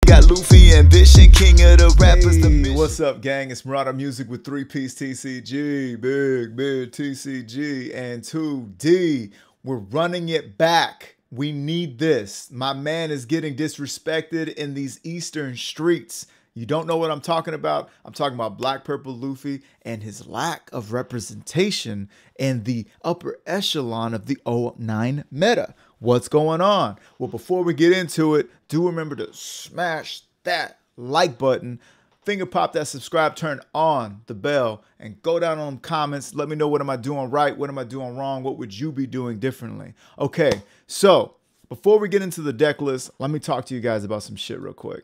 got Luffy ambition, king of the rappers. Hey, what's up, gang? It's Marauder Music with 3-piece TCG, big TCG, and 2D. We're running it back. We need this. My man is getting disrespected in these eastern streets. You don't know what I'm talking about? I'm talking about Black Purple Luffy and his lack of representation in the upper echelon of the 09 meta. What's going on? Well, before we get into it, do remember to smash that like button, finger pop that subscribe, turn on the bell, and go down on comments. Let me know, what am I doing right? What am I doing wrong? What would you be doing differently? Okay, so before we get into the deck list, let me talk to you guys about some shit real quick.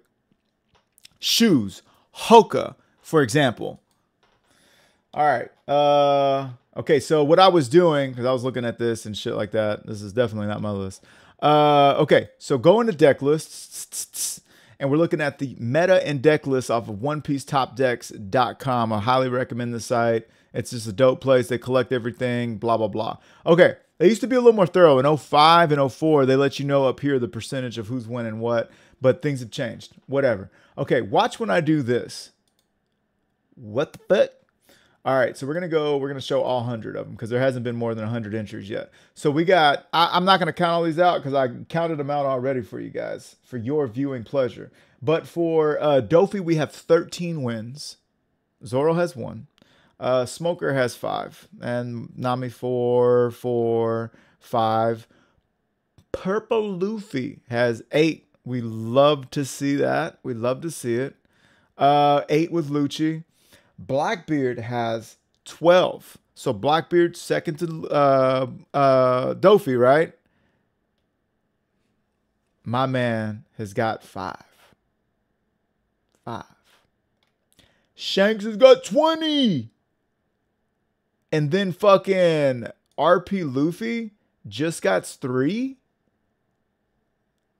Shoes, Hoka, for example. All right. Okay, so what I was doing, because I was looking at this and shit like that. This is definitely not my list. Okay, so go into deck lists, and we're looking at the meta and deck list off of OnePieceTopDecks.com. I highly recommend the site. It's just a dope place. They collect everything, blah, blah, blah. Okay, they used to be a little more thorough. In 05 and 04, they let you know up here the percentage of who's winning what, but things have changed. Whatever. Okay, watch when I do this. What the fuck? All right, so we're going to show all 100 of them because there hasn't been more than 100 entries yet. So we got, I'm not going to count all these out because I counted them out already for you guys, for your viewing pleasure. But for Doffy, we have 13 wins. Zoro has 1. Smoker has 5. And Nami 4, 5. Purple Luffy has 8. We love to see that. We love to see it. 8 with Lucci. Blackbeard has 12. So Blackbeard second to Doffy, right? My man has got 5. Shanks has got 20. And then fucking RP Luffy just got 3.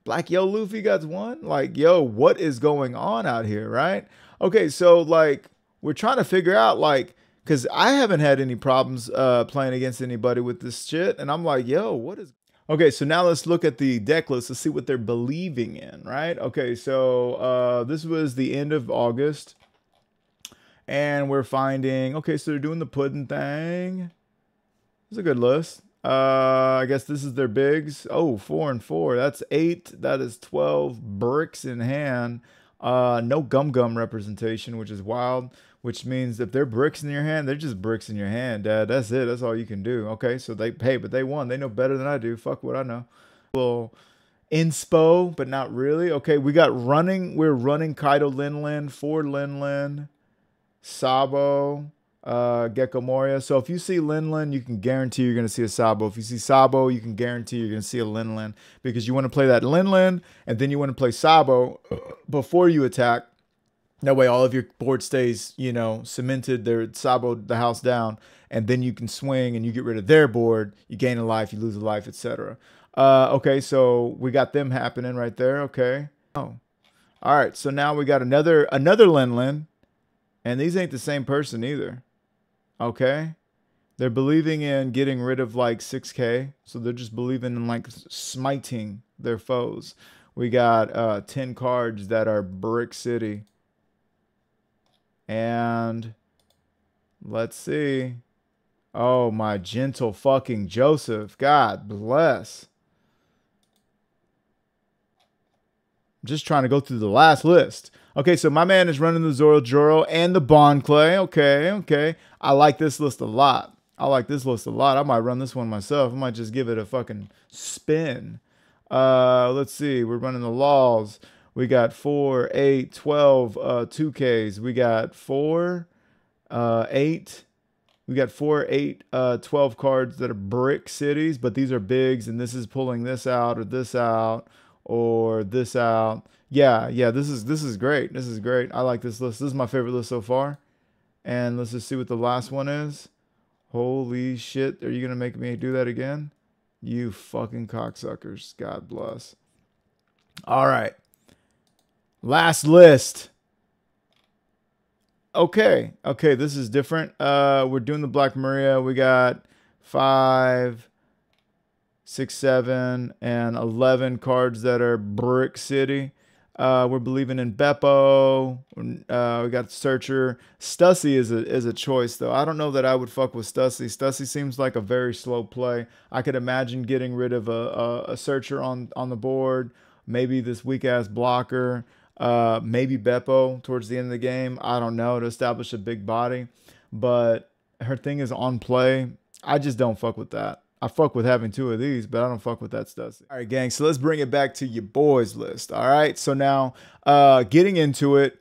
Black Yo Luffy got 1. Like, yo, what is going on out here, right? Okay, so like we're trying to figure out, like, because I haven't had any problems playing against anybody with this shit. And I'm like, yo, what is... Okay, so now let's look at the deck list to see what they're believing in, right? Okay, so this was the end of August. And we're finding... Okay, so they're doing the pudding thing. It's a good list. I guess this is their bigs. Oh, 4 and 4. That's 8. That is 12 bricks in hand. No gum representation, which is wild. Which means if they're bricks in your hand, they're just bricks in your hand, Dad. That's it. That's all you can do. Okay, so they pay, but they won. They know better than I do. Fuck what I know. A little inspo, but not really. Okay, we got running. We're running Kaido Linlin, Ford Linlin, Sabo, Gecko Moria. So if you see Linlin, you can guarantee you're going to see a Sabo. If you see Sabo, you can guarantee you're going to see a Linlin, because you want to play that Linlin and then you want to play Sabo before you attack. That way all of your board stays, you know, cemented. They're Sabo the house down, and then you can swing and you get rid of their board. You gain a life, you lose a life, etc. Okay, so we got them happening right there. Okay. Oh, all right. So now we got another Linlin, and these ain't the same person either. Okay, they're believing in getting rid of like 6K, so they're just believing in like smiting their foes. We got 10 cards that are Brick City. And let's see. Oh, my gentle fucking Joseph. God bless. I'm just trying to go through the last list. Okay, so my man is running the Zoro Joro and the Bond Clay. Okay. I like this list a lot. I might run this one myself. I might just give it a fucking spin. Let's see. We're running the Laws. We got 4, 8, 12 2Ks. We got 4, 8. We got 4, 8, 12 cards that are brick cities, but these are bigs, and this is pulling this out or this out or this out. Yeah, this is great. This is great. I like this list. This is my favorite list so far. And let's just see what the last one is. Holy shit. Are you going to make me do that again? You fucking cocksuckers. God bless. All right. Last list. Okay, this is different. We're doing the Black Maria. We got 5, 6, 7, and 11 cards that are Brick City. We're believing in Beppo. We got Searcher. Stussy is a choice though. I don't know that I would fuck with Stussy. Stussy seems like a very slow play. I could imagine getting rid of a Searcher on the board. Maybe this weak ass blocker. Maybe Beppo towards the end of the game. I don't know, to establish a big body. But her thing is on play. I just don't fuck with that. I fuck with having two of these, but I don't fuck with that stuff. All right, gang. So let's bring it back to your boys list. All right. So now, getting into it,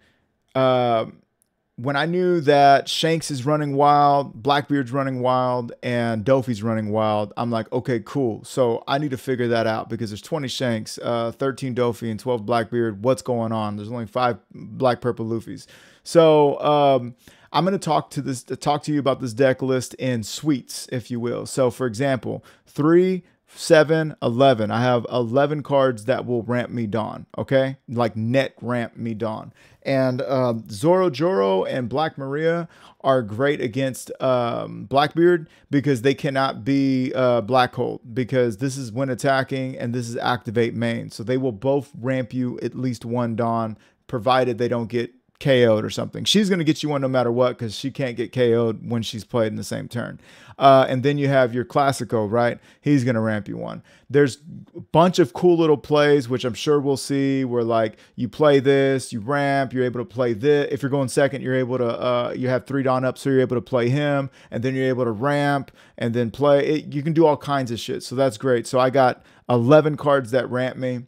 when I knew that Shanks is running wild, Blackbeard's running wild, and Doffy's running wild, I'm like, okay, cool. So I need to figure that out because there's 20 Shanks, 13 Doffy, and 12 Blackbeard. What's going on? There's only 5 black purple Luffys. So I'm going to talk to you about this deck list in suites, if you will. So for example, 3, 7, 11. I have 11 cards that will ramp me Dawn, okay? Like net ramp me Dawn. And Zoro Joro and Black Maria are great against Blackbeard because they cannot be Black Hole, because this is when attacking and this is activate main. So they will both ramp you at least one Dawn, provided they don't get KO'd or something. She's going to get you one no matter what because she can't get KO'd when she's played in the same turn. And then you have your Classico, right? He's going to ramp you one. There's a bunch of cool little plays, which I'm sure we'll see, where like you play this, you ramp, you're able to play this. If you're going second, you're able to, you have 3 Dawn up, so you're able to play him, and then you're able to ramp and then play it. You can do all kinds of shit. So that's great. So I got 11 cards that ramp me.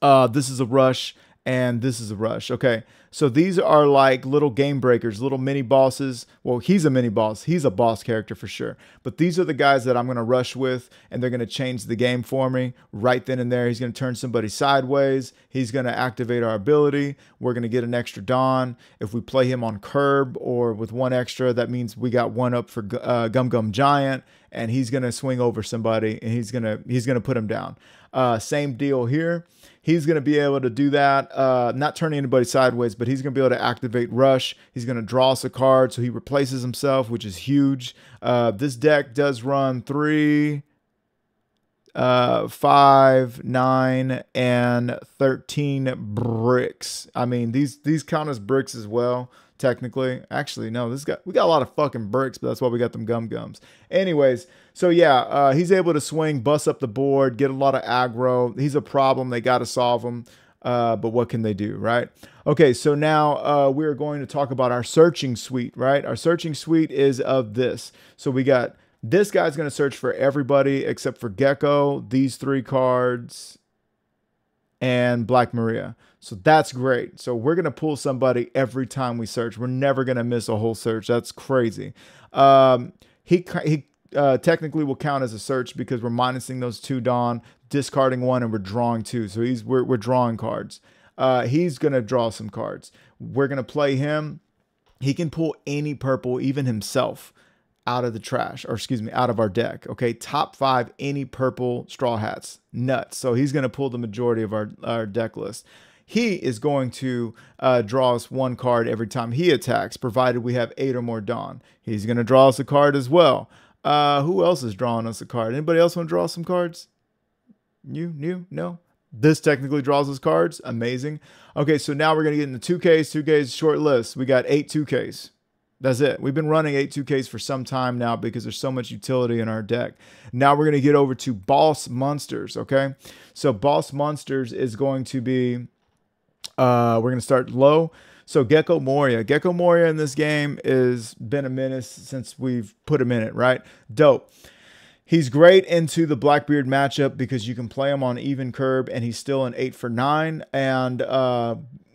This is a rush. And this is a rush. Okay. So these are like little game breakers, little mini bosses. Well, he's a mini boss. He's a boss character for sure. But these are the guys that I'm going to rush with, and they're going to change the game for me right then and there. He's going to turn somebody sideways. He's going to activate our ability. We're going to get an extra Dawn. If we play him on curb or with 1 extra, that means we got 1 up for Gum Gum Giant, and he's going to swing over somebody, and he's going to put him down. Same deal here. He's going to be able to do that, not turning anybody sideways, but he's going to be able to activate Rush. He's going to draw us a card, so he replaces himself, which is huge. This deck does run 3, 5, 9, and 13 bricks. I mean, these count as bricks as well. Technically, actually, no, we got a lot of fucking bricks, but that's why we got them gums. Anyways, so yeah, he's able to swing, bust up the board, get a lot of aggro. He's a problem. They got to solve him. But what can they do, right? Okay, so now we're going to talk about our searching suite, right? Our searching suite is of this. So we got this guy's going to search for everybody except for Gecko, these 3 cards, and Black Maria. So that's great. So we're going to pull somebody every time we search. We're never going to miss a whole search. That's crazy. He technically will count as a search because we're minusing those 2 Dawn, discarding 1, and we're drawing 2. So we're drawing cards. He's going to draw some cards. We're going to play him. He can pull any purple, even himself, out of the trash, or excuse me, out of our deck. Okay, top 5, any purple Straw Hats. Nuts. So he's going to pull the majority of our deck list. He is going to draw us 1 card every time he attacks, provided we have 8 or more Dawn. He's going to draw us a card as well. Who else is drawing us a card? Anybody else want to draw some cards? No? This technically draws us cards. Amazing. Okay, so now we're going to get into 2Ks. 2Ks short list. We got 8 2Ks. That's it. We've been running 8 2Ks for some time now because there's so much utility in our deck. Now we're going to get over to Boss Monsters, okay? So Boss Monsters is going to be, we're going to start low. So Gecko Moria. Gecko Moria in this game has been a menace since we've put him in it, right? Dope. He's great into the Blackbeard matchup because you can play him on even curb and he's still an 8 for 9. And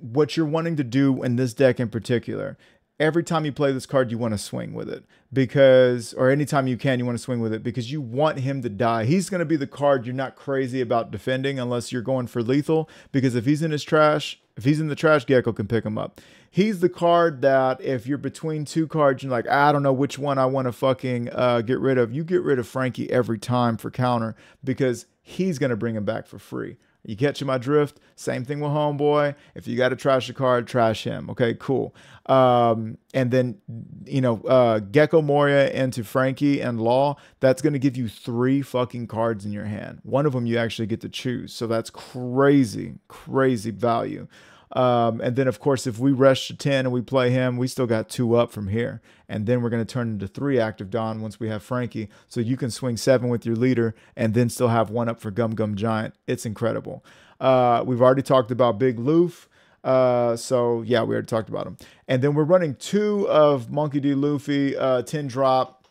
what you're wanting to do in this deck in particular, every time you play this card, you want to swing with it because, or anytime you can, you want to swing with it because you want him to die. He's going to be the card you're not crazy about defending unless you're going for lethal, because if he's in his trash, if he's in the trash, Gecko can pick him up. He's the card that if you're between 2 cards, you're like, I don't know which one I want to fucking get rid of. You get rid of Frankie every time for counter because he's going to bring him back for free. You catching my drift? Same thing with Homeboy. If you got to trash a card, trash him. Okay, cool. And then, Gecko Moria into Frankie and Law, that's going to give you 3 fucking cards in your hand. One of them you actually get to choose. So that's crazy, crazy value. And then, of course, if we rush to 10 and we play him, we still got 2 up from here. And then we're going to turn into 3 active Don once we have Frankie. So you can swing 7 with your leader and then still have 1 up for Gum Gum Giant. It's incredible. We've already talked about Big Loof. So, yeah, we already talked about him. And then we're running 2 of Monkey D. Luffy, 10 drop.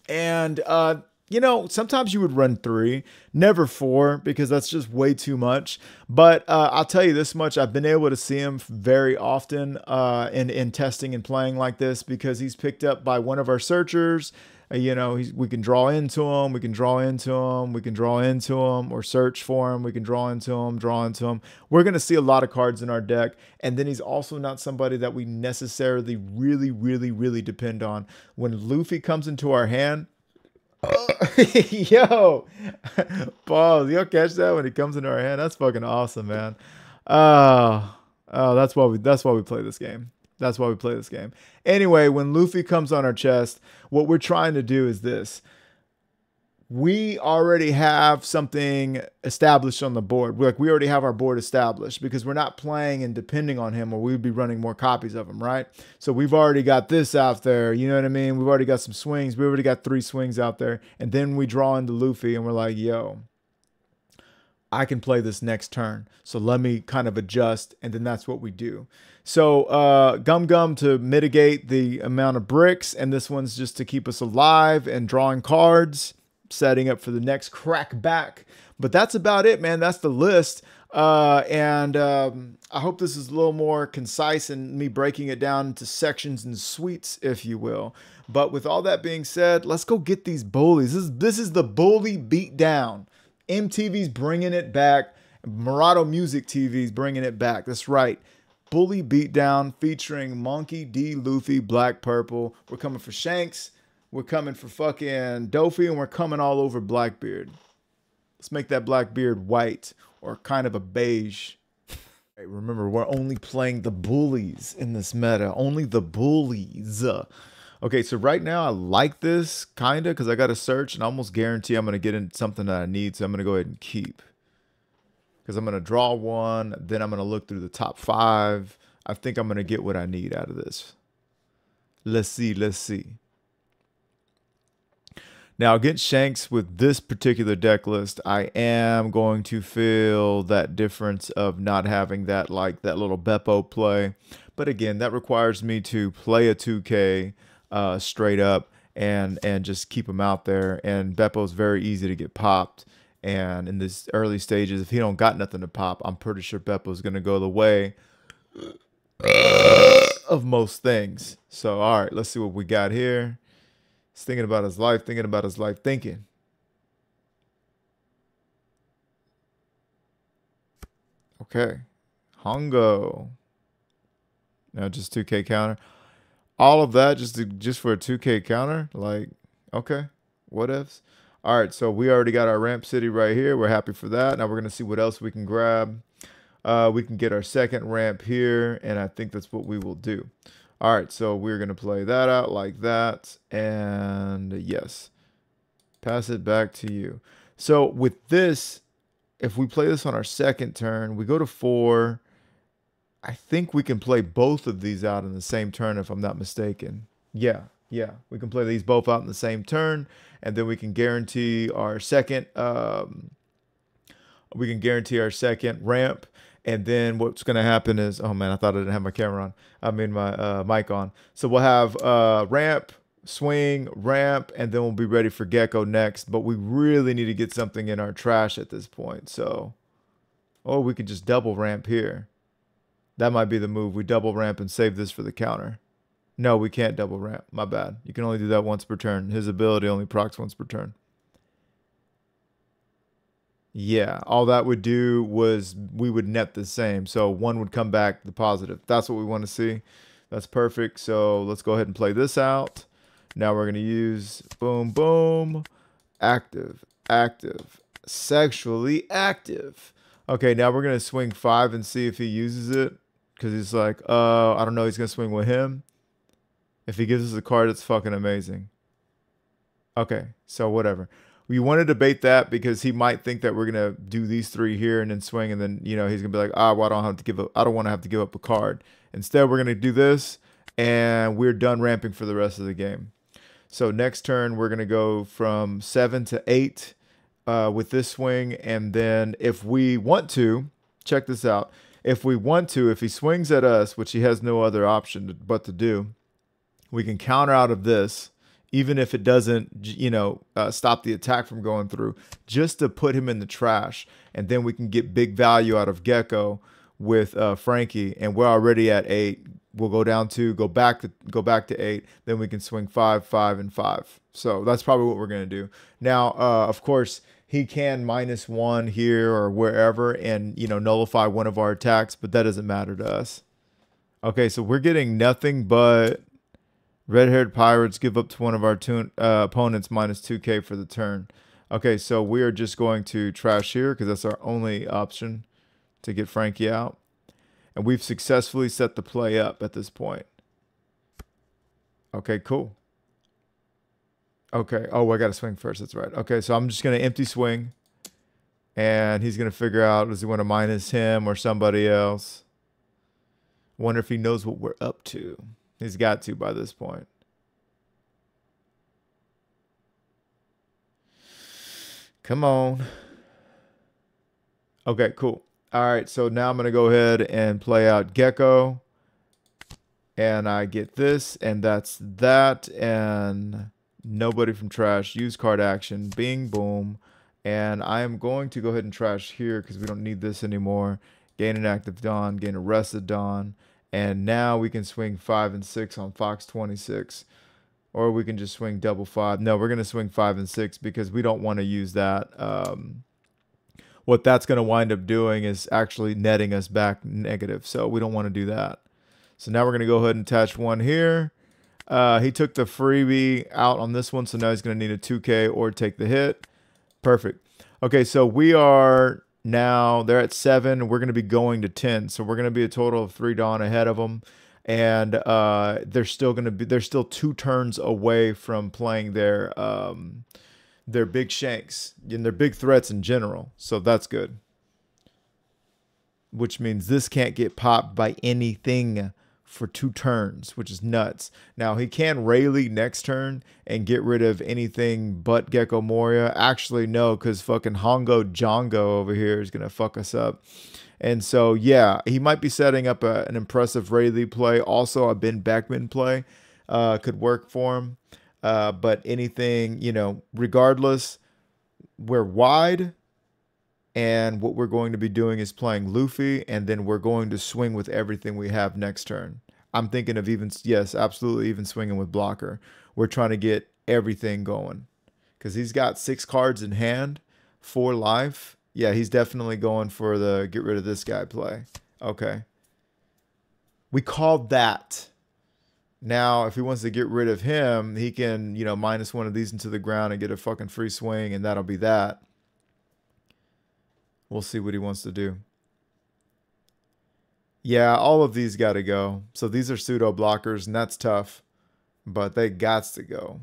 And, sometimes you would run 3, never 4, because that's just way too much. But I'll tell you this much. I've been able to see him very often in testing and playing like this because he's picked up by one of our searchers. We can draw into him. We can draw into him. We can draw into him or search for him. We can draw into him, draw into him. We're going to see a lot of cards in our deck. And then he's also not somebody that we necessarily really, really, really depend on. When Luffy comes into our hand, yo, pause. You'll catch that when he comes into our hand. That's fucking awesome, man. That's why we play this game. That's why we play this game. Anyway, when Luffy comes on our chest, what we're trying to do is this. We already have something established on the board. We already have our board established because we're not playing and depending on him, or we'd be running more copies of him, right? So we've already got this out there. You know what I mean? We've already got some swings. We already got 3 swings out there. And then we draw into Luffy and we're like, yo, I can play this next turn. So let me kind of adjust. And then that's what we do. So Gum Gum to mitigate the amount of bricks. And this one's just to keep us alive and drawing cards, setting up for the next crack back. But that's about it, man. That's the list. I hope this is a little more concise and me breaking it down into sections and suites, if you will. But with all that being said, let's go get these bullies. This is the bully beatdown. MTV's bringing it back. Murado Music TV's bringing it back. That's right. Bully Beatdown featuring Monkey D. Luffy, Black Purple. We're coming for Shanks. We're coming for fucking Doffy, and we're coming all over Blackbeard. Let's make that Blackbeard white or kind of a beige. Hey, remember, we're only playing the bullies in this meta. Only the bullies. Okay, so right now I like this kind of because I got to search and I almost guarantee I'm going to get in something that I need. So I'm going to go ahead and keep. Because I'm going to draw 1. Then I'm going to look through the top 5. I think I'm going to get what I need out of this. Let's see. Let's see. Now, against Shanks with this particular deck list, I am going to feel that difference of not having that little Beppo play. But again, that requires me to play a 2K straight up and just keep him out there. And Beppo's very easy to get popped. And in this early stages, if he don't got nothing to pop, I'm pretty sure Beppo's going to go the way of most things. So, all right, let's see what we got here. He's thinking about his life, thinking. Okay. Hongo. Now just 2K counter. All of that just for a 2K counter? Like, okay. What ifs? All right, so we already got our Ramp City right here. We're happy for that. Now we're going to see what else we can grab. We can get our second ramp here, and I think that's what we will do. All right, so we're going to play that out like that. And yes, pass it back to you. So with this, if we play this on our second turn, we go to 4. I think we can play both of these out in the same turn, if I'm not mistaken. Yeah, we can play these both out in the same turn, and then we can guarantee our second. We can guarantee our second ramp. And then what's going to happen is, oh man, I thought I didn't have my camera on. I mean my mic on. So we'll have ramp, swing, ramp, and then we'll be ready for Gecko next. But we really need to get something in our trash at this point. So, or we could just double ramp here. That might be the move. We double ramp and save this for the counter. No, we can't double ramp. My bad. You can only do that once per turn. His ability only procs once per turn. Yeah, all that would do was we would net the same. So 1 would come back the positive. That's what we want to see. That's perfect. So let's go ahead and play this out. Now we're going to use boom, boom, active, active, sexually active. Okay, now we're going to swing 5 and see if he uses it. Because he's like, I don't know, he's going to swing with him. If he gives us a card, it's fucking amazing. Okay, so whatever. We want to debate that because he might think that we're gonna do these 3 here and then swing, and then he's gonna be like, well, I don't have to give up. I don't want to have to give up a card. Instead, we're gonna do this, and we're done ramping for the rest of the game. So next turn, we're gonna go from 7 to 8 with this swing, and then if we want to, check this out. If we want to, if he swings at us, which he has no other option but to do, we can counter out of this. Even if it doesn't, stop the attack from going through, just to put him in the trash. And then we can get big value out of Gecko with Frankie. And we're already at 8. We'll go down 2, go back to 8. Then we can swing 5, 5, and 5. So that's probably what we're going to do. Now, of course, he can -1 here or wherever and, nullify one of our attacks. But that doesn't matter to us. Okay, so we're getting nothing but... Red-haired pirates give up to one of our opponents -2k for the turn. Okay, so we are just going to trash here because that's our only option to get Frankie out. And we've successfully set the play up at this point. Okay, cool. Okay, oh, I got to swing first. That's right. Okay, so I'm just going to empty swing. And he's going to figure out, does he want to minus him or somebody else? Wonder if he knows what we're up to. He's got to by this point. Come on. Okay, cool. All right, so now I'm going to go ahead and play out Gecko. And I get this, and that's that. And nobody from trash. Use card action. Bing, boom. And I am going to go ahead and trash here because we don't need this anymore. Gain an active Dawn. Gain a rested Dawn. And now we can swing 5 and 6 on Fox 26. Or we can just swing double 5. No, we're going to swing 5 and 6 because we don't want to use that. What that's going to wind up doing is actually netting us back negative. So we don't want to do that. So now we're going to go ahead and attach 1 here. He took the freebie out on this one. So now he's going to need a 2K or take the hit. Perfect. Okay, so we are... Now they're at 7. We're going to be going to 10. So we're going to be a total of 3 Dawn ahead of them. And they're still 2 turns away from playing their big Shanks and their big threats in general. So that's good. Which means this can't get popped by anything for 2 turns, which is nuts. Now, he can Rayleigh next turn and get rid of anything but Gecko Moria. Actually, no, because fucking Hongo Jongo over here is going to fuck us up. And so, yeah, he might be setting up an impressive Rayleigh play. Also, a Ben Beckman play could work for him. But anything, regardless, we're wide. And what we're going to be doing is playing Luffy, and then we're going to swing with everything we have next turn. I'm thinking of yes, absolutely even swinging with blocker. We're trying to get everything going. Because he's got 6 cards in hand, 4 life. Yeah, he's definitely going for the get rid of this guy play. Okay. We called that. Now, if he wants to get rid of him, he can, minus one of these into the ground and get a fucking free swing, and that'll be that. We'll see what he wants to do. Yeah, all of these got to go. So these are pseudo blockers, and that's tough. But they gots to go.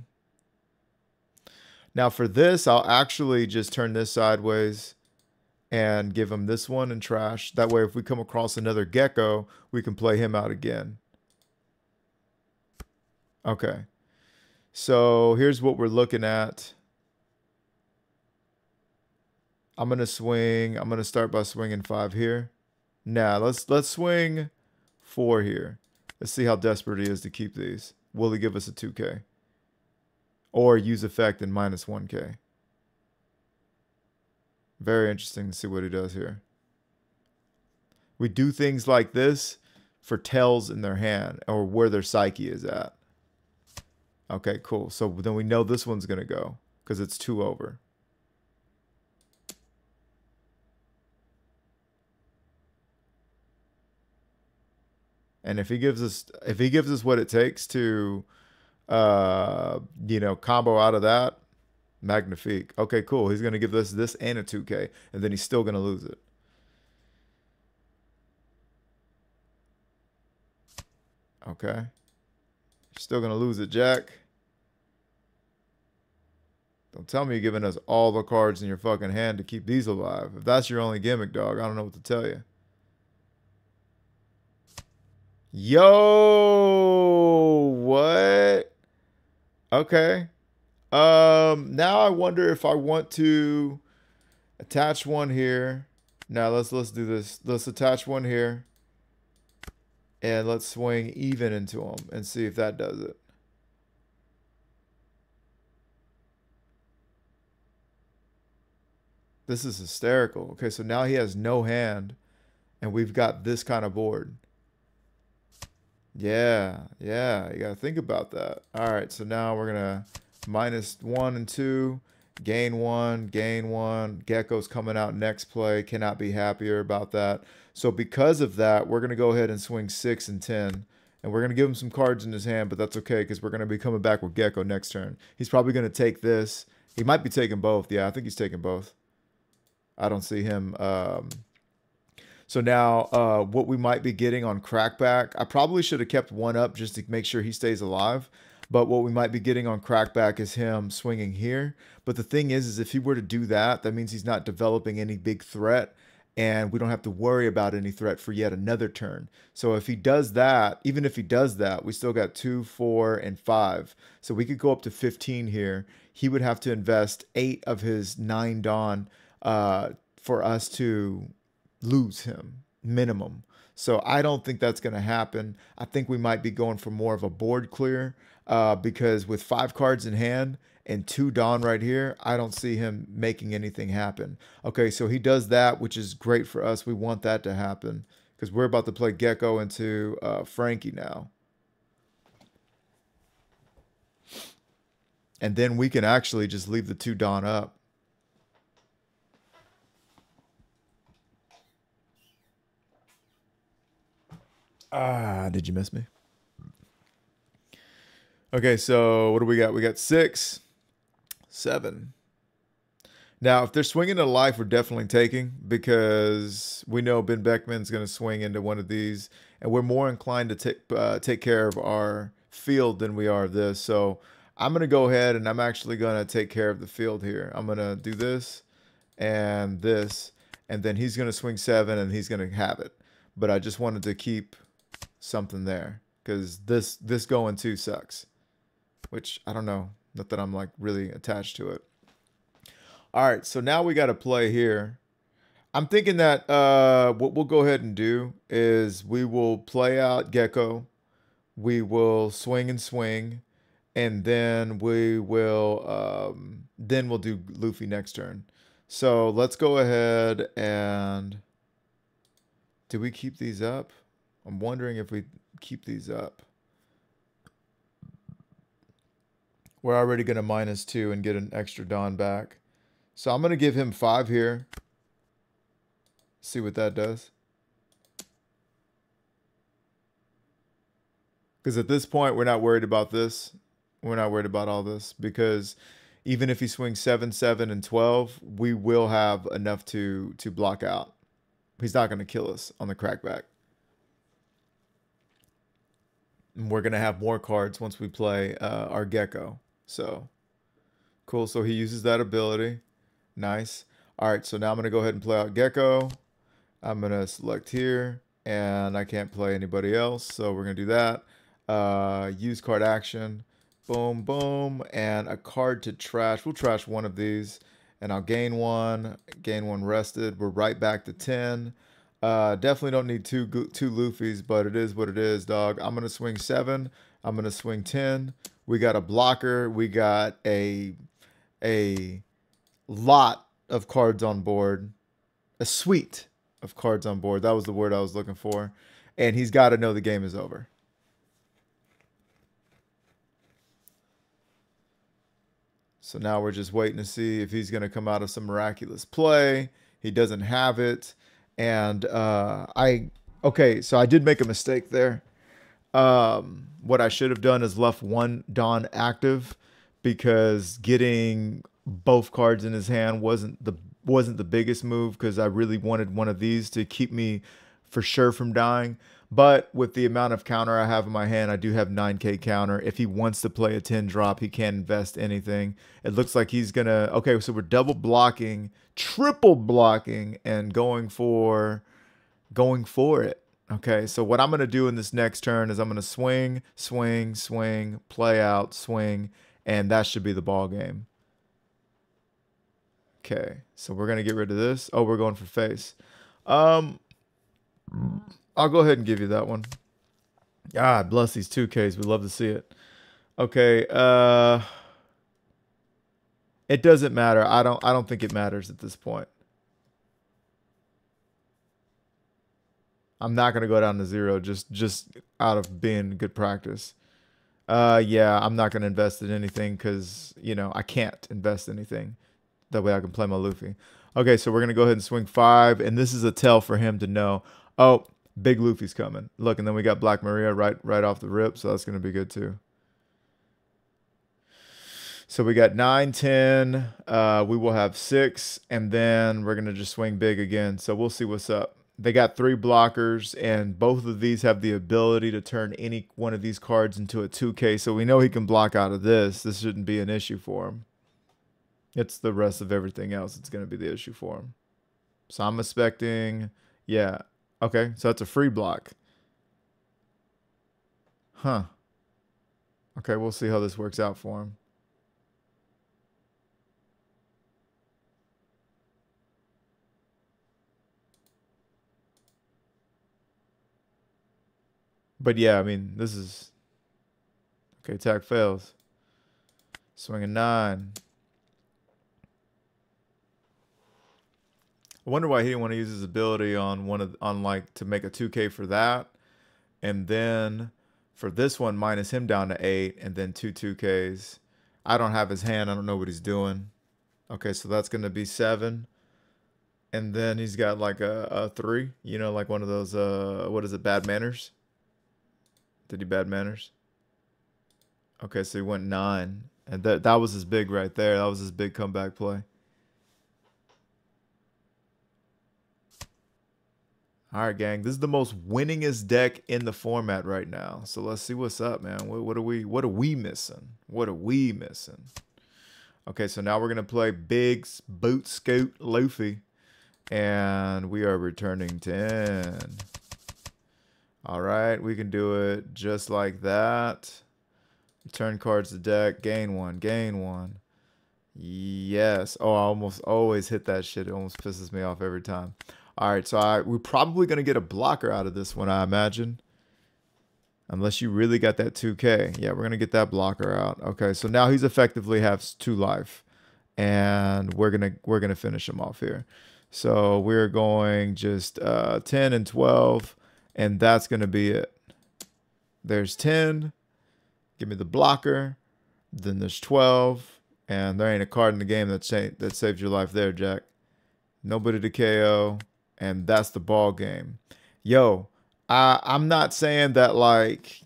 Now for this, I'll actually just turn this sideways and give him this one and trash. That way, if we come across another Gecko, we can play him out again. Okay. So here's what we're looking at. I'm going to swing. I'm going to start by swinging 5 here. Now, let's swing 4 here. Let's see how desperate he is to keep these. Will he give us a 2K? Or use effect and minus 1K? Very interesting to see what he does here. We do things like this for tells in their hand or where their psyche is at. Okay, cool. So then we know this one's going to go because it's 2 over. And if he gives us what it takes to, combo out of that, magnifique. Okay, cool. He's going to give us this and a 2K, and then he's still going to lose it. Okay. Still going to lose it, Jack. Don't tell me you're giving us all the cards in your fucking hand to keep these alive. If that's your only gimmick, dog, I don't know what to tell you. Yo, what? Okay. Now I wonder if I want to attach one here. Now let's do this. Let's attach one here. And let's swing even into him and see if that does it. This is hysterical. Okay, so now he has no hand, and we've got this kind of board. Yeah, you gotta think about that. All right, so now we're gonna -1 and 2, gain 1, gain 1. Gecko's coming out next play. Cannot be happier about that. So because of that, we're gonna go ahead and swing 6 and 10. And we're going to give him some cards in his hand, but that's okay because we're going to be coming back with Gecko next turn. He's probably going to take this. He might be taking both. Yeah, I think he's taking both. I don't see him. So now what we might be getting on Crackback, I probably should have kept one up just to make sure he stays alive. But what we might be getting on Crackback is him swinging here. But the thing is if he were to do that, that means he's not developing any big threat. And we don't have to worry about any threat for yet another turn. So if he does that, even if he does that, we still got 2, 4, and 5. So we could go up to 15 here. He would have to invest 8 of his 9 Dawn for us to lose him, minimum. So I don't think that's going to happen. I think we might be going for more of a board clear because with 5 cards in hand and 2 Dawn right here, I don't see him making anything happen. Okay, so he does that, which is great for us. We want that to happen because we're about to play Gecko into Frankie now. And then we can actually just leave the 2 Dawn up. Ah, did you miss me? Okay, so what do we got? We got 6, 7. Now, if they're swinging a life, we're definitely taking because we know Ben Beckman's going to swing into one of these, and we're more inclined to take care of our field than we are this. So I'm going to go ahead and I'm actually going to take care of the field here. I'm going to do this, and then he's going to swing 7, and he's going to have it. But I just wanted to keep something there because this going 2 sucks, which I don't know, not that I'm like really attached to it. All right, so now we got to play here. I'm thinking that what we'll go ahead and do is we will play out Gecko, we will swing and swing, and then we will we'll do Luffy next turn. So let's go ahead and do we keep these up? I'm wondering if we keep these up. We're already going to -2 and get an extra Dawn back. So I'm going to give him 5 here. See what that does. Because at this point, we're not worried about this. We're not worried about all this. Because even if he swings 7, 7, and 12, we will have enough to block out. He's not going to kill us on the Crackback. And we're going to have more cards once we play our Gecko. So, cool. So he uses that ability. Nice. All right, so now I'm going to go ahead and play out Gecko. I'm going to select here, and I can't play anybody else, so we're going to do that. Use card action. Boom, boom, and a card to trash. We'll trash one of these, and I'll gain 1 rested. We're right back to 10. Definitely don't need two Luffys, but it is what it is, dog. I'm going to swing 7. I'm going to swing 10. We got a blocker. We got a lot of cards on board. A suite of cards on board. That was the word I was looking for. And he's got to know the game is over. So now we're just waiting to see if he's going to come out of some miraculous play. He doesn't have it. And okay, so I did make a mistake there. What I should have done is left 1 Dawn active because getting both cards in his hand wasn't the biggest move because I really wanted one of these to keep me for sure from dying. But with the amount of counter I have in my hand, I do have 9K counter. If he wants to play a 10 drop, he can't invest anything. It looks like he's going to... Okay, so we're double blocking, triple blocking, and going for it. Okay, so what I'm going to do in this next turn is I'm going to swing, swing, swing, play out, swing, and that should be the ball game. Okay, so we're going to get rid of this. Oh, we're going for face. I'll go ahead and give you that one. God bless these 2Ks. We love to see it. Okay, it doesn't matter. I don't think it matters at this point. I'm not gonna go down to 0 just out of being good practice. Yeah, I'm not gonna invest in anything because you know I can't invest anything. That way I can play my Luffy. Okay, so we're gonna go ahead and swing 5, and this is a tell for him to know. Oh, big Luffy's coming. Look, and then we got Black Maria right off the rip, so that's gonna be good too. So we got 9, 10. We will have 6, and then we're gonna just swing big again. So we'll see what's up. They got 3 blockers, and both of these have the ability to turn any one of these cards into a 2K. So we know he can block out of this. This shouldn't be an issue for him. It's the rest of everything else that's going to be the issue for him. So I'm expecting, yeah. Okay, so that's a free block. Huh. Okay, we'll see how this works out for him. But yeah, I mean, this is... Okay, attack fails. Swinging 9. I wonder why he didn't want to use his ability on like to make a 2K for that. And then for this one, minus him down to 8 and then 2 2Ks. I don't have his hand. I don't know what he's doing. Okay, so that's going to be 7. And then he's got like a 3, you know, like one of those, what is it, bad manners? Did he bad manners? Okay, so he went 9. And that was his big right there. That was his big comeback play. All right, gang. This is the most winningest deck in the format right now. So let's see what's up, man. What are we missing? What are we missing? Okay, so now we're gonna play Big Boot Scoot Luffy, and we are returning 10. All right, we can do it just like that. Return cards to deck. Gain 1. Gain 1. Yes. Oh, I almost always hit that shit. It almost pisses me off every time. All right, so we're probably going to get a blocker out of this one, I imagine. Unless you really got that 2K. Yeah, we're going to get that blocker out. Okay, so now he's effectively has 2 life. And we're gonna finish him off here. So we're going just 10 and 12. And that's going to be it. There's 10. Give me the blocker. Then there's 12. And there ain't a card in the game that saved your life there, Jack. Nobody to KO. And that's the ball game. Yo, I'm not saying that, like,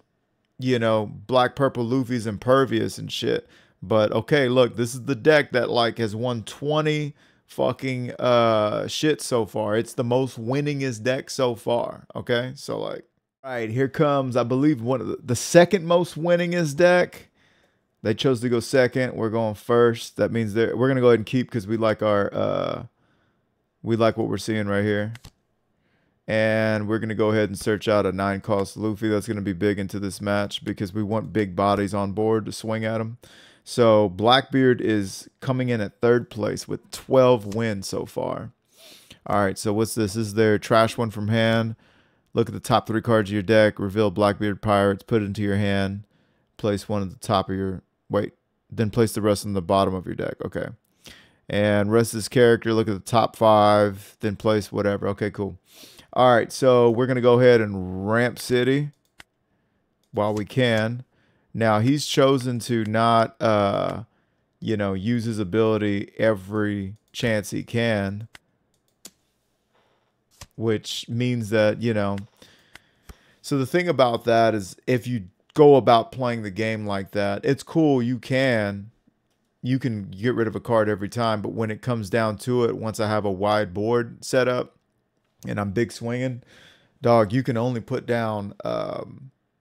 you know, Black Purple Luffy's impervious and shit. But, okay, look, this is the deck that, like, has won 20 fucking shit so far. It's the most winningest deck so far. Okay, so, like, all right, here comes, I believe, one of the second most winningest deck. They chose to go second. We're going first. That means we're going to go ahead and keep because we like our... we like what we're seeing right here. And we're going to go ahead and search out a 9-cost Luffy. That's going to be big into this match because we want big bodies on board to swing at him. So Blackbeard is coming in at 3rd place with 12 wins so far. All right, so what's this? This is their trash one from hand. Look at the top 3 cards of your deck. Reveal Blackbeard Pirates. Put it into your hand. Place one at the top of your... Wait. Then place the rest on the bottom of your deck. Okay. And rest of his character, look at the top 5, then place whatever. Okay, cool. All right, so we're going to go ahead and ramp City while we can. Now, he's chosen to not, you know, use his ability every chance he can, which means that, you know, so the thing about that is if you go about playing the game like that, it's cool. You can get rid of a card every time, but when it comes down to it, once I have a wide board set up and I'm big swinging, Dog, you can only put down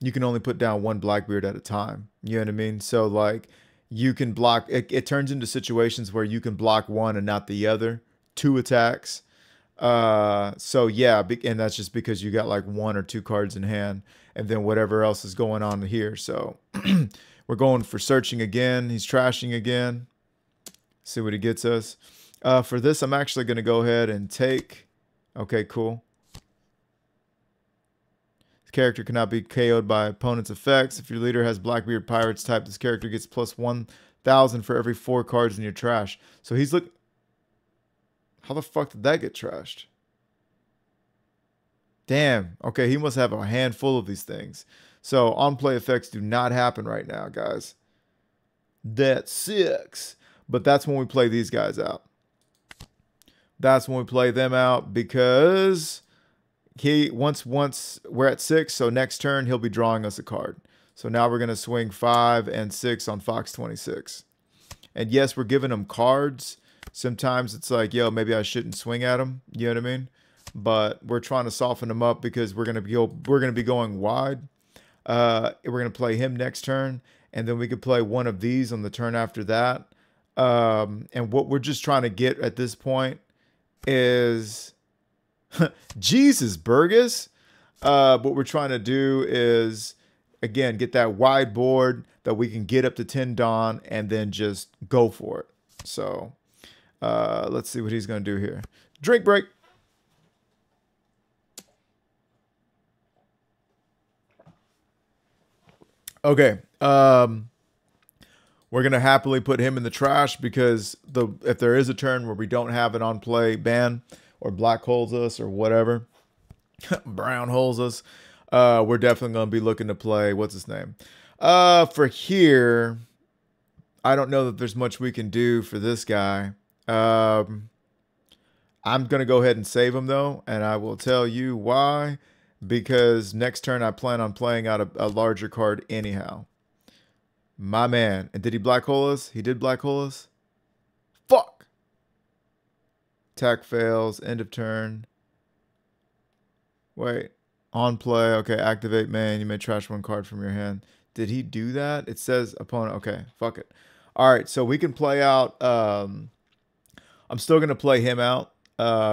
one Blackbeard at a time. You know what I mean? So like you can block it turns into situations where you can block one and not the other. Two attacks. So yeah, and that's just because you got like one or two cards in hand and then whatever else is going on here. So we're going for searching again. He's trashing again. See what he gets us. For this, I'm actually going to go ahead and take. Okay, cool. This character cannot be KO'd by opponent's effects. If your leader has Blackbeard Pirates type, this character gets plus 1,000 for every 4 cards in your trash. So he's look. How the fuck did that get trashed? Damn. Okay, he must have a handful of these things. So on-play effects do not happen right now, guys. That sucks. But that's when we play these guys out. That's when we play them out because once we're at 6, so next turn he'll be drawing us a card. So now we're going to swing 5 and 6 on Fox 26. And yes, we're giving him cards. Sometimes it's like, yo, maybe I shouldn't swing at him. You know what I mean? But we're trying to soften him up because we're gonna be going wide. We're gonna play him next turn, and then we could play one of these on the turn after that. And what we're just trying to get at this point is Jesus Burgess. What we're trying to do is again get that wide board that we can get up to 10 Dawn and then just go for it. So let's see what he's gonna do here. Drink break. Okay. We're going to happily put him in the trash because if there is a turn where we don't have it on play ban or black holes us or whatever, brown holes us, we're definitely going to be looking to play, what's his name? For here, I don't know that there's much we can do for this guy. I'm going to go ahead and save him though, and I will tell you why. Because next turn I plan on playing out a larger card anyhow. My man. And did he black hole us? He did black hole us? Fuck! Attack fails. End of turn. Wait. On play. Okay, activate man. You may trash one card from your hand. Did he do that? It says opponent. Okay, fuck it. Alright, so we can play out. I'm still going to play him out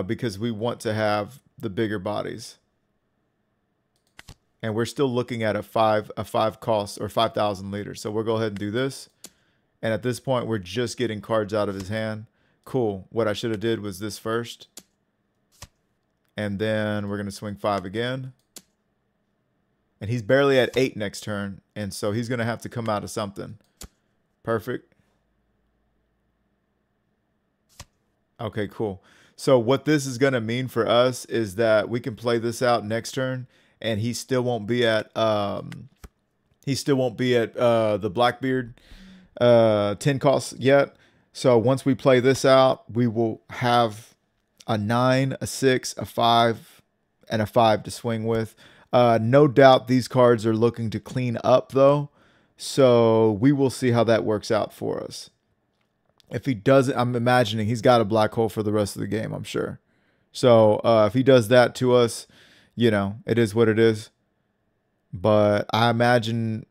because we want to have the bigger bodies. And we're still looking at a 5 cost or 5,000 liters. So we'll go ahead and do this. And at this point, we're just getting cards out of his hand. Cool. What I should have did was this first. And then we're going to swing 5 again. And he's barely at 8 next turn. And so he's going to have to come out of something. Perfect. Okay, cool. So what this is going to mean for us is that we can play this out next turn. And he still won't be at the Blackbeard 10 costs yet. So once we play this out, we will have a 9, a 6, a 5, and a 5 to swing with. No doubt these cards are looking to clean up though. So we will see how that works out for us. If he doesn't, I'm imagining he's got a black hole for the rest of the game, I'm sure. So if he does that to us, you know, it is what it is. But I imagine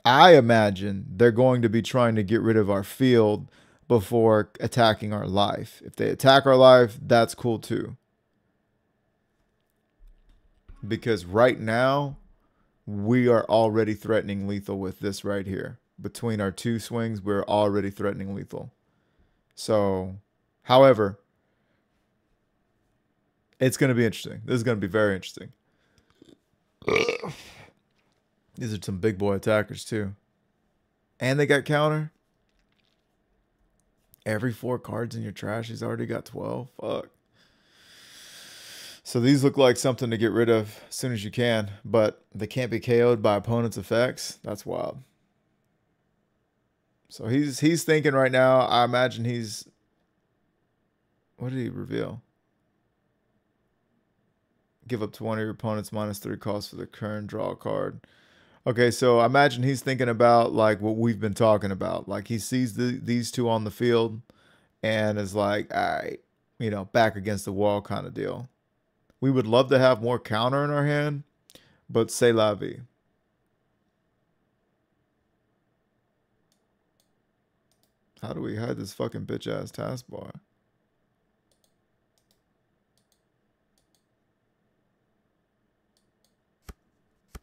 they're going to be trying to get rid of our field before attacking our life. If they attack our life, that's cool too. Because right now, we are already threatening lethal with this right here. Between our 2 swings, we're already threatening lethal. So, however, it's going to be interesting. This is going to be very interesting. These are some big boy attackers too. And they got counter. Every 4 cards in your trash, he's already got 12. Fuck. So these look like something to get rid of as soon as you can. But they can't be KO'd by opponent's effects. That's wild. So he's thinking right now, I imagine he's... What did he reveal? Give up to one of your opponents -3 cost for the current draw card. Okay, so I imagine he's thinking about like what we've been talking about. Like he sees these 2 on the field and is like, all right, you know, back against the wall kind of deal. We would love to have more counter in our hand, but c'est la vie. How do we hide this fucking bitch ass taskbar?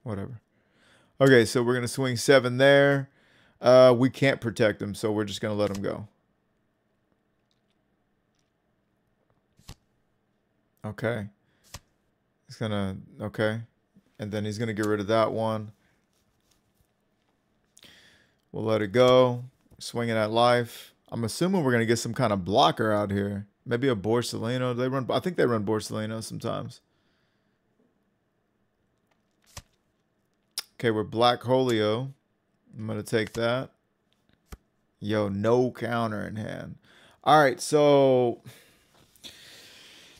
Whatever. Okay, so we're gonna swing 7 there. We can't protect him, so we're just gonna let him go. Okay. He's gonna, okay. And then he's gonna get rid of that one. We'll let it go. Swinging at life. I'm assuming we're gonna get some kind of blocker out here. Maybe a Borsellino. They run. I think they run Borsellino sometimes. Okay, we're Black Holio. I'm gonna take that. Yo, no counter in hand. All right, so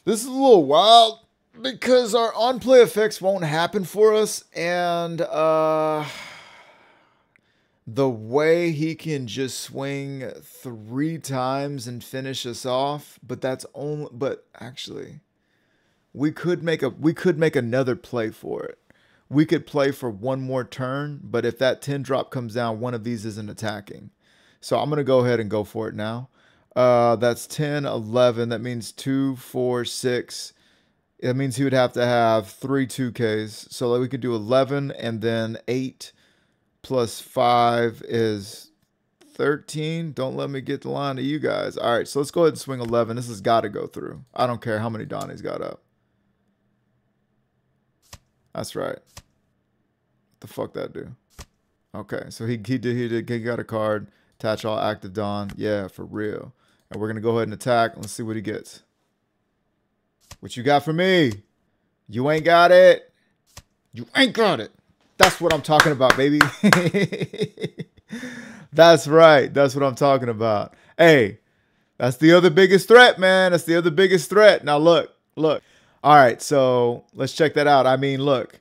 this is a little wild because our on-play effects won't happen for us, and the way he can just swing 3 times and finish us off, but that's only, but actually we could make another play for it. We could play for 1 more turn, but if that 10 drop comes down, one of these isn't attacking. So I'm going to go ahead and go for it now. That's 10, 11. That means 2, 4, 6. That means he would have to have 3 2Ks. So we could do 11, and then 8 plus 5 is 13. Don't let me get the line to you guys. All right, so let's go ahead and swing 11. This has got to go through. I don't care how many Donnie's got up. That's right. What the fuck that do? Okay, so he got a card. Attach all active Don. Yeah, for real. And we're gonna go ahead and attack. Let's see what he gets. What you got for me? You ain't got it. You ain't got it. That's what I'm talking about, baby. That's right. That's what I'm talking about. Hey, that's the other biggest threat, man. That's the other biggest threat. Now look. All right, so let's check that out. I mean, look.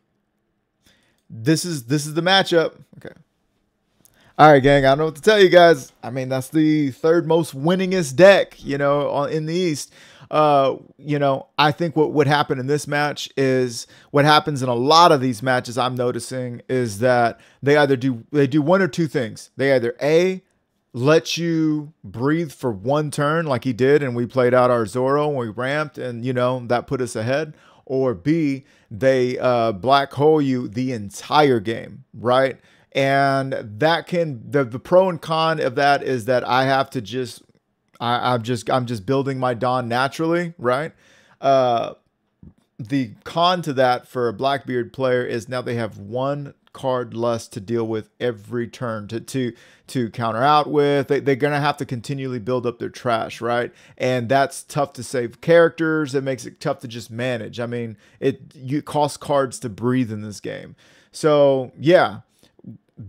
This is the matchup. Okay. All right, gang. I don't know what to tell you guys. I mean, that's the 3rd most winningest deck, you know, in the East. You know, I think what would happen in this match is what happens in a lot of these matches I'm noticing is that they do 1 or 2 things. They either A, let you breathe for 1 turn like he did, and we played out our Zoro and we ramped, and you know that put us ahead, or B, they black hole you the entire game, right? And that can the pro and con of that is that I have to just I'm just building my Don naturally, right? The con to that for a Blackbeard player is now they have 1 card less to deal with every turn to counter out with. They're gonna have to continually build up their trash, right? And that's tough to save characters. It makes it tough to just manage. I mean, you cost cards to breathe in this game. So yeah,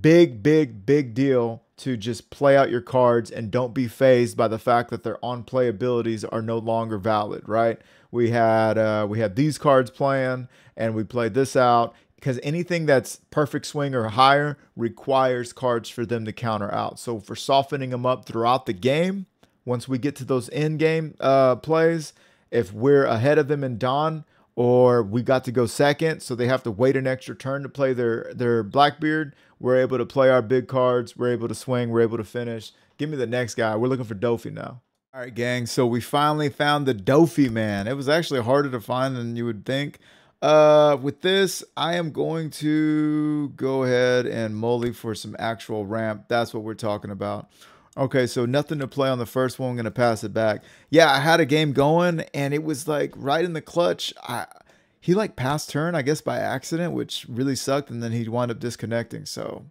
big deal to just play out your cards and don't be phased by the fact that their on-play abilities are no longer valid, right? We had these cards playing, and we played this out because anything that's perfect swing or higher requires cards for them to counter out. So for softening them up throughout the game, once we get to those end game plays, if we're ahead of them in Dawn, or we got to go second, so they have to wait an extra turn to play their Blackbeard, we're able to play our big cards, we're able to swing, we're able to finish. Give me the next guy. We're looking for Doffy now. All right, gang, so we finally found the Doffy, man. It was actually harder to find than you would think. With this, I am going to go ahead and molly for some actual ramp. That's what we're talking about. Okay, so nothing to play on the first one. I'm going to pass it back. Yeah, I had a game going, and it was like right in the clutch. He like passed turn, I guess, by accident, which really sucked, and then he wound up disconnecting. So,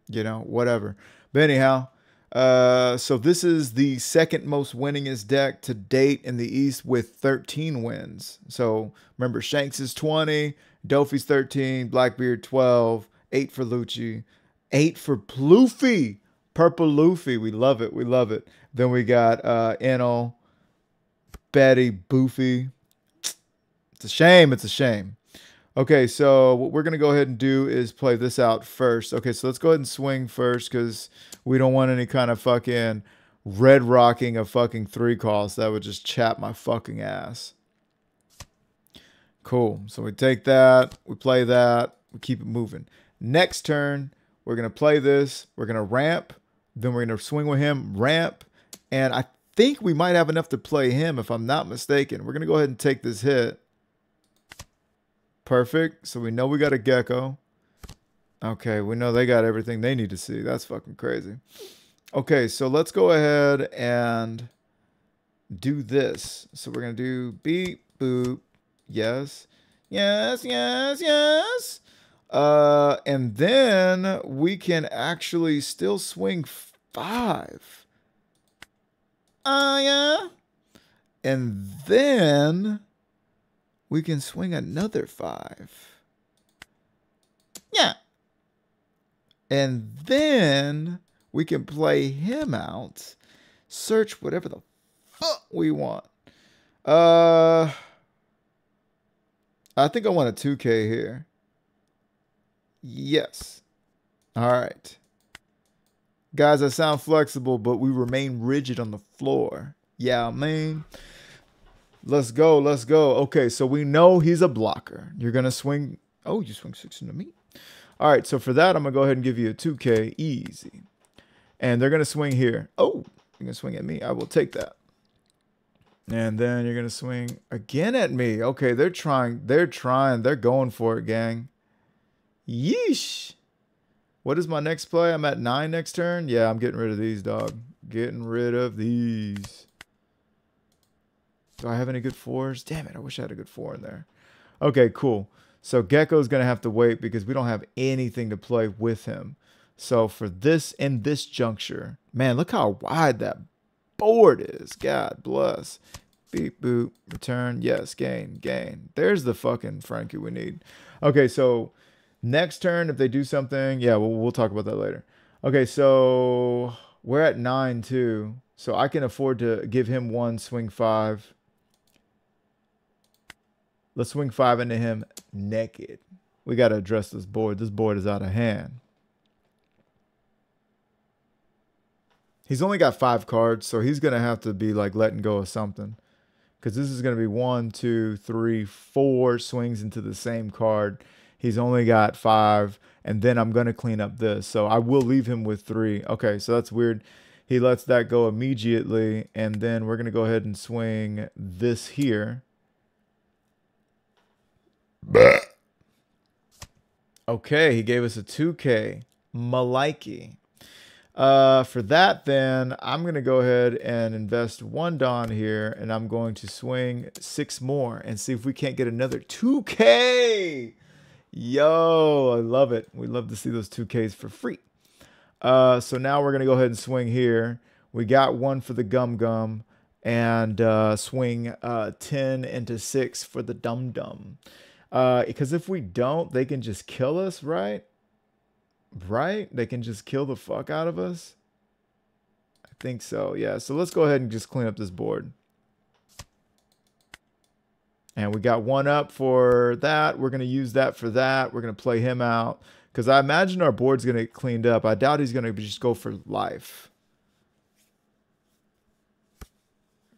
you know, whatever. But anyhow, so this is the 2nd most winningest deck to date in the East with 13 wins. So remember, Shanks is 20, Doffy's 13, Blackbeard 12, 8 for Lucci, 8 for Luffy. Purple Luffy, we love it, we love it. Then we got Enel, Betty, Boofy. It's a shame, it's a shame. Okay, so what we're going to go ahead and do is play this out first. Okay, so let's go ahead and swing first because we don't want any kind of fucking red rocking of fucking 3 calls. That would just chap my fucking ass. Cool. So we take that, we play that, we keep it moving. Next turn, we're going to play this. We're going to ramp. Then we're going to swing with him, ramp. And I think we might have enough to play him if I'm not mistaken. We're going to go ahead and take this hit. Perfect. So we know we got a gecko. Okay, we know they got everything they need to see. That's fucking crazy. Okay, so let's go ahead and do this. So we're going to do beep, boop. Yes. Yes, yes, yes. And then we can actually still swing 5. Yeah. And then we can swing another 5. Yeah. And then we can play him out. Search whatever the fuck we want. I think I want a 2K here. Yes. All right. Guys, I sound flexible, but we remain rigid on the floor. Yeah, man. Let's go. Let's go. Okay, so we know he's a blocker. You're going to swing. Oh, you swing 6 into me. All right, so for that, I'm going to go ahead and give you a 2K. Easy. And they're going to swing here. Oh, you're going to swing at me. I will take that. And then you're going to swing again at me. Okay, they're trying. They're going for it, gang. Yeesh. What is my next play? I'm at 9 next turn. Yeah, I'm getting rid of these, dog. Getting rid of these. Do I have any good 4s? Damn it, I wish I had a good 4 in there. Okay, cool. So Gecko's going to have to wait because we don't have anything to play with him. So for this, in this juncture, man, look how wide that board is. God bless. Beep, boop, return. Yes, gain, gain. There's the fucking Frankie we need. Okay, so next turn, if they do something, yeah, we'll talk about that later. Okay, so we're at 9 too. So I can afford to give him 1, swing 5. Let's swing 5 into him naked. We got to address this board. This board is out of hand. He's only got 5 cards, so he's going to have to be like letting go of something. Because this is going to be 1, 2, 3, 4 swings into the same card. He's only got 5, and then I'm going to clean up this. So I will leave him with 3. Okay, so that's weird. He lets that go immediately, and then we're going to go ahead and swing this here. Okay, he gave us a 2K. Maliki. For that, then, I'm going to go ahead and invest 1 Don here, and I'm going to swing 6 more and see if we can't get another 2K. Yo, I love it. We love to see those 2Ks for free. So now we're going to go ahead and swing here. We got 1 for the Gum Gum, and swing 10 into 6 for the Dum Dum. Because if we don't, they can just kill us, right? Right? They can just kill the fuck out of us. I think so, yeah. So let's go ahead and just clean up this board. And we got 1 up for that. We're going to use that for that. We're going to play him out. Because I imagine our board's going to get cleaned up. I doubt he's going to just go for life.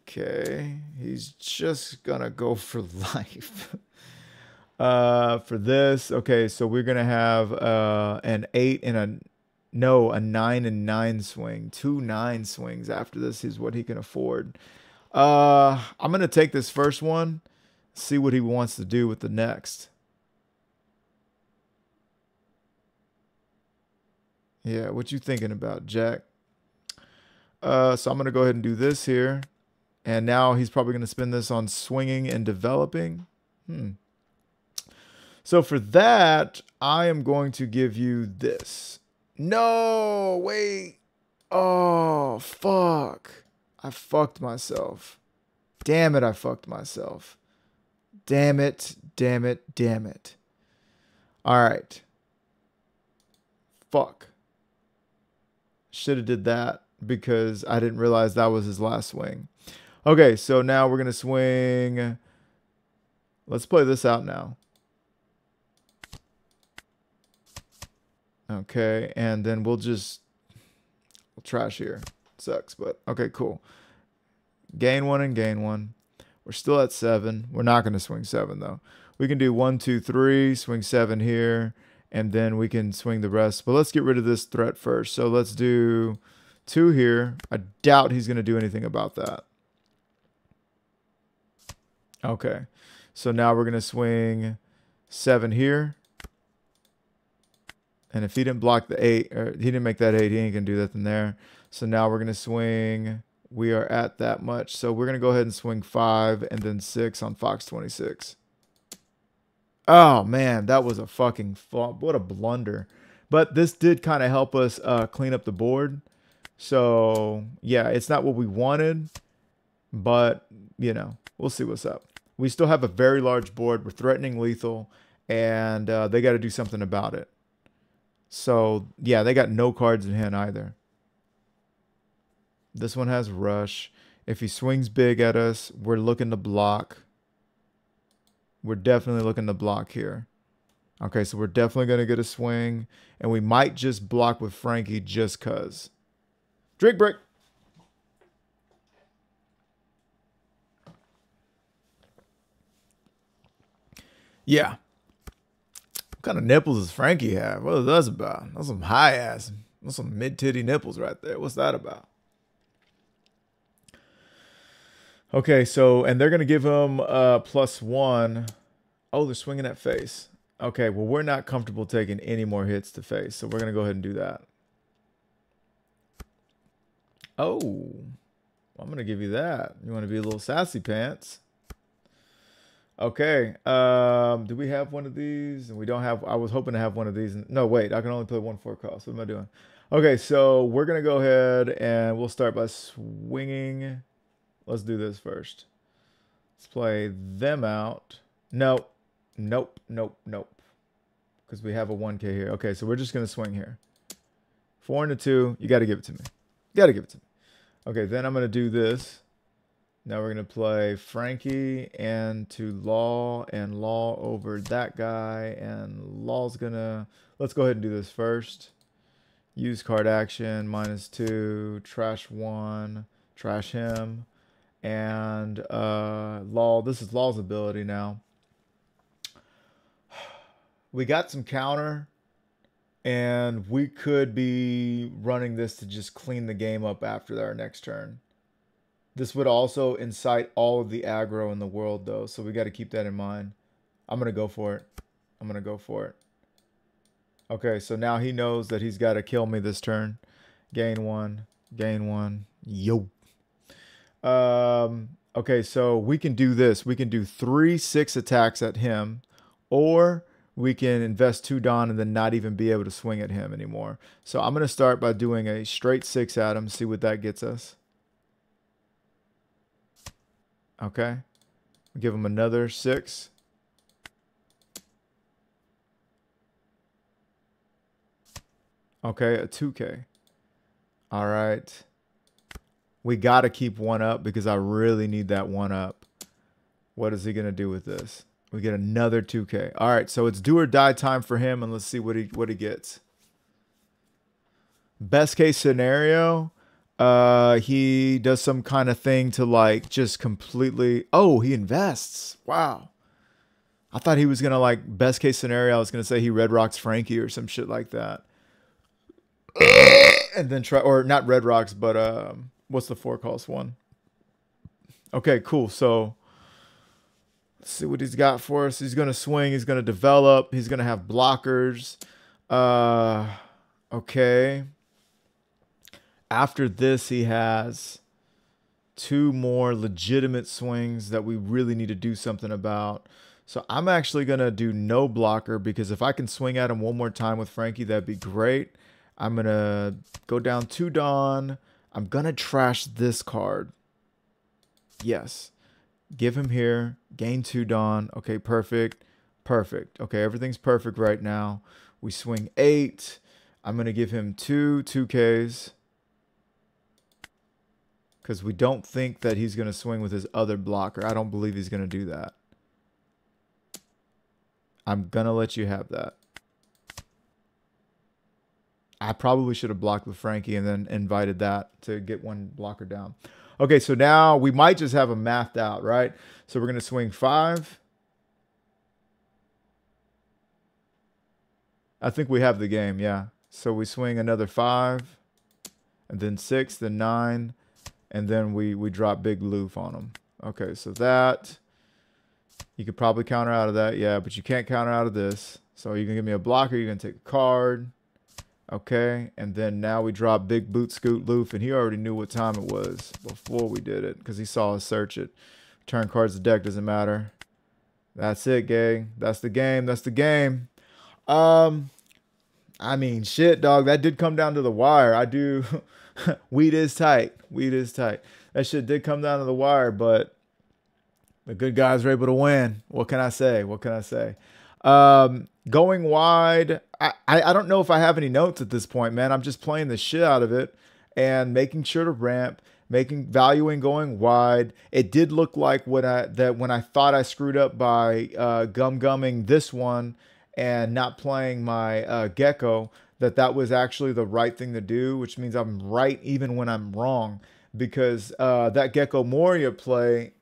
Okay. He's just going to go for life. For this, okay, so we're gonna have an 8 and a 9 and 9 swing. 2 9 swings after this is what he can afford. I'm gonna take this first one, see what he wants to do with the next. Yeah, what you thinking about, Jack? So I'm gonna go ahead and do this here, and now he's probably gonna spend this on swinging and developing. So for that, I am going to give you this. No, wait. Oh, fuck. I fucked myself. Damn it, I fucked myself. Damn it, damn it, damn it. All right. Fuck. Should have did that because I didn't realize that was his last swing. Okay, so now we're going to swing. Let's play this out now. Okay, and then we'll trash here. Sucks, but okay, cool. Gain 1 and gain 1. We're still at 7. We're not going to swing 7, though. We can do 1, 2, 3, swing 7 here, and then we can swing the rest. But let's get rid of this threat first. So let's do 2 here. I doubt he's going to do anything about that. Okay. So now we're going to swing 7 here. And if he didn't block the 8, or he didn't make that 8, he ain't going to do nothing there. So now we're going to swing. We are at that much. So we're going to go ahead and swing 5 and then 6 on Fox 26. Oh, man, that was a fucking what a blunder. But this did kind of help us clean up the board. So, yeah, it's not what we wanted. But, you know, we'll see what's up. We still have a very large board. We're threatening lethal. And they got to do something about it. So, yeah, they got no cards in hand either. This one has rush. If he swings big at us, we're looking to block. We're definitely looking to block here. Okay, so we're definitely going to get a swing. And we might just block with Frankie just because. Drink break. Yeah. What kind of nipples does Frankie have? What is that about? That's some high ass. That's some mid-titty nipples right there. What's that about? Okay, so, and they're going to give him +1. Oh, they're swinging at face. Okay, well, we're not comfortable taking any more hits to face, so we're going to go ahead and do that. Oh, I'm going to give you that. You want to be a little sassy pants? Okay, do we have one of these? We don't have, I was hoping to have one of these. No, wait, I can only play 1 4 cost. What am I doing? Okay, so we're going to go ahead and we'll start by swinging. Let's do this first. Let's play them out. Nope. Nope. Nope. Nope. Because we have a 1K here. Okay, so we're just going to swing here. 4 and a 2. You got to give it to me. You got to give it to me. Okay, then I'm going to do this. Now we're going to play Frankie and to Law and Law over that guy. And Law's going to... Let's go ahead and do this first. Use card action. -2. Trash 1. Trash him. And Law, this is Law's ability now. We got some counter, and we could be running this to just clean the game up after our next turn. This would also incite all of the aggro in the world, though, so we got to keep that in mind. I'm going to go for it. I'm going to go for it. Okay, so now he knows that he's got to kill me this turn. Gain 1. Gain 1. Yo. Okay, so we can do this. We can do 3 6 attacks at him, or we can invest 2 Dawn and then not even be able to swing at him anymore. So I'm going to start by doing a straight 6 at him, see what that gets us. Okay. Give him another 6. Okay, a 2K. All right. We got to keep 1 up because I really need that 1 up. What is he going to do with this? We get another 2K. All right, so it's do or die time for him, and let's see what he gets. Best case scenario, he does some kind of thing to like just completely... Oh, he invests. Wow. I thought he was going to like, best case scenario, I was going to say he red rocks Frankie or some shit like that. And then try, or not red rocks, but what's the 4 cost one? Okay, cool. So let's see what he's got for us. He's going to swing. He's going to develop. He's going to have blockers. Okay. After this, he has 2 more legitimate swings that we really need to do something about. So I'm actually going to do no blocker because if I can swing at him 1 more time with Frankie, that'd be great. I'm going to go down 2 Dawn. I'm going to trash this card. Yes. Give him here. Gain 2 Dawn. Okay, perfect. Perfect. Okay, everything's perfect right now. We swing 8. I'm going to give him 2 2Ks. Because we don't think that he's going to swing with his other blocker. I don't believe he's going to do that. I'm going to let you have that. I probably should have blocked with Frankie and then invited that to get 1 blocker down. Okay, so now we might just have him mathed out, right? So we're going to swing 5. I think we have the game, yeah. So we swing another 5, and then 6, then 9, and then we drop big Luffy on them. Okay, so that, you could probably counter out of that, yeah, but you can't counter out of this. So you can give me a blocker, you're going to take a card. Okay, and then now we drop big boot scoot Luffy, and he already knew what time it was before we did it, because he saw us search it. Turn cards to deck, doesn't matter. That's it, gang. That's the game. That's the game. I mean, shit, dog. That did come down to the wire. I do. Weed is tight. Weed is tight. That shit did come down to the wire, but the good guys were able to win. What can I say? What can I say? Going wide. I don't know if I have any notes at this point, man. I'm just playing the shit out of it and making sure to ramp, valuing going wide. It did look like when I thought I screwed up by gumming this one and not playing my gecko, that was actually the right thing to do, which means I'm right even when I'm wrong, because that Gecko Moria play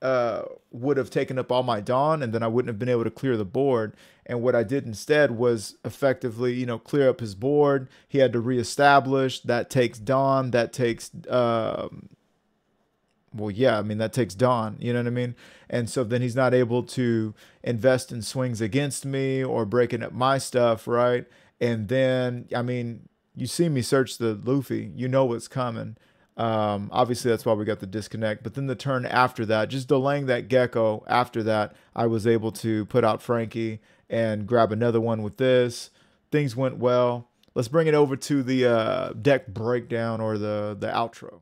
would have taken up all my Dawn, and then I wouldn't have been able to clear the board. And what I did instead was effectively, you know, clear up his board. He had to reestablish. That takes Dawn. That takes well, yeah, I mean, that takes Dawn, you know what I mean? And so then he's not able to invest in swings against me or breaking up my stuff, right? And then, I mean, you see me search the Luffy, you know what's coming. Obviously, that's why we got the disconnect. But then the turn after that, just delaying that Gecko after that, I was able to put out Frankie and grab another one with this. Things went well. Let's bring it over to the deck breakdown or the outro.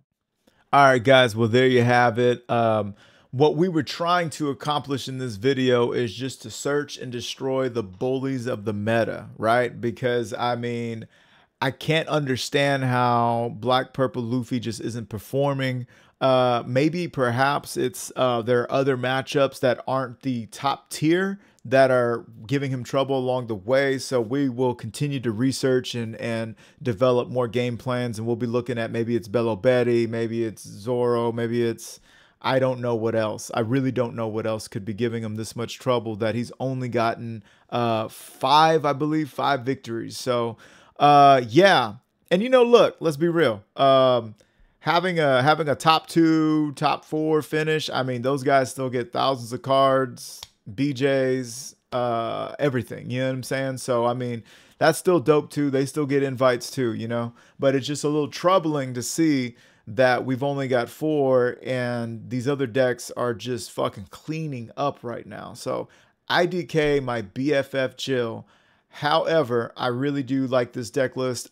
All right, guys. Well, there you have it. What we were trying to accomplish in this video is just to search and destroy the bullies of the meta, right? Because, I mean, I can't understand how Black Purple Luffy just isn't performing. Maybe perhaps it's there are other matchups that aren't the top tier that are giving him trouble along the way. So we will continue to research and develop more game plans, and we'll be looking at maybe it's Bello Betty, maybe it's Zoro, maybe it's, I don't know what else. I really don't know what else could be giving him this much trouble that he's only gotten 5, I believe, 5 victories. So yeah. And you know, look, let's be real. Having a top 2, top 4 finish, I mean, those guys still get thousands of cards, BJs, everything, you know what I'm saying? So, I mean, that's still dope too. They still get invites too, you know, but it's just a little troubling to see that we've only got 4 and these other decks are just fucking cleaning up right now. So IDK, my BFF chill. However, I really do like this deck list.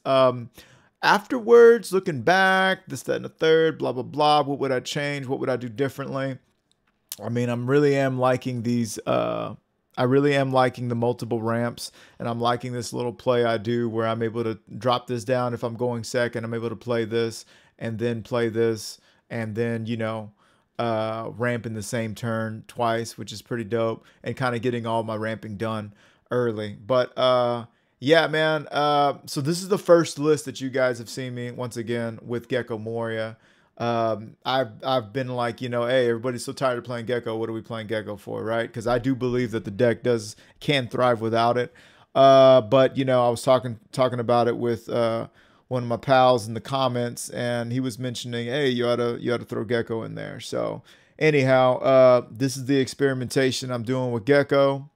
Afterwards, looking back, this, that, and the third, blah, blah, blah. What would I change? What would I do differently? I mean, I really am liking these. I really am liking the multiple ramps, and I'm liking this little play I do where I'm able to drop this down if I'm going second. I'm able to play this and then play this, and then, you know, ramp in the same turn twice, which is pretty dope, and kind of getting all my ramping done early. But yeah, man. So this is the first list that you guys have seen me once again with Gecko Moria. I've been like, you know, hey, everybody's so tired of playing Gecko. What are we playing Gecko for, right? Because I do believe that the deck can thrive without it. But you know, I was talking about it with one of my pals in the comments, and he was mentioning, hey, you ought to throw Gecko in there. So anyhow, this is the experimentation I'm doing with Gecko.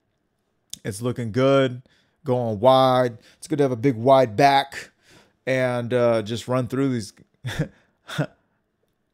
It's looking good, going wide. It's good to have a big wide back and just run through these.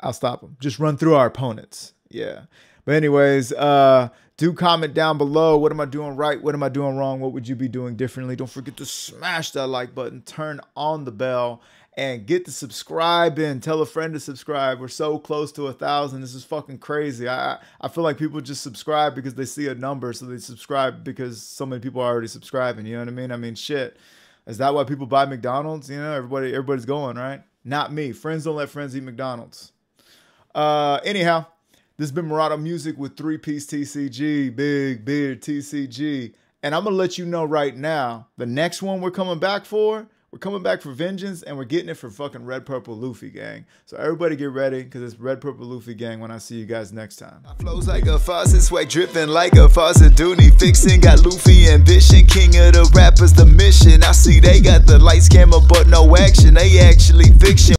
I'll stop them. Just run through our opponents. Yeah. But anyways, do comment down below. What am I doing right? What am I doing wrong? What would you be doing differently? Don't forget to smash that like button, turn on the bell, and get to subscribe and tell a friend to subscribe. We're so close to 1,000. This is fucking crazy. I feel like people just subscribe because they see a number, so they subscribe because so many people are already subscribing. You know what I mean? I mean, shit. Is that why people buy McDonald's? You know, everybody's going, right? Not me. Friends don't let friends eat McDonald's. Anyhow, this has been Murata Music with 3-Piece TCG, Big Beard TCG. And I'm going to let you know right now, the next one we're coming back for, We're coming back for vengeance, and we're getting it for fucking Red Purple Luffy, gang. So everybody get ready, because it's Red Purple Luffy, gang, when I see you guys next time. Flows like a faucet, swag dripping like a faucet. Dooney fixing, got Luffy ambition. King of the rappers, the mission. I see they got the lights, camera, but no action. They actually fiction.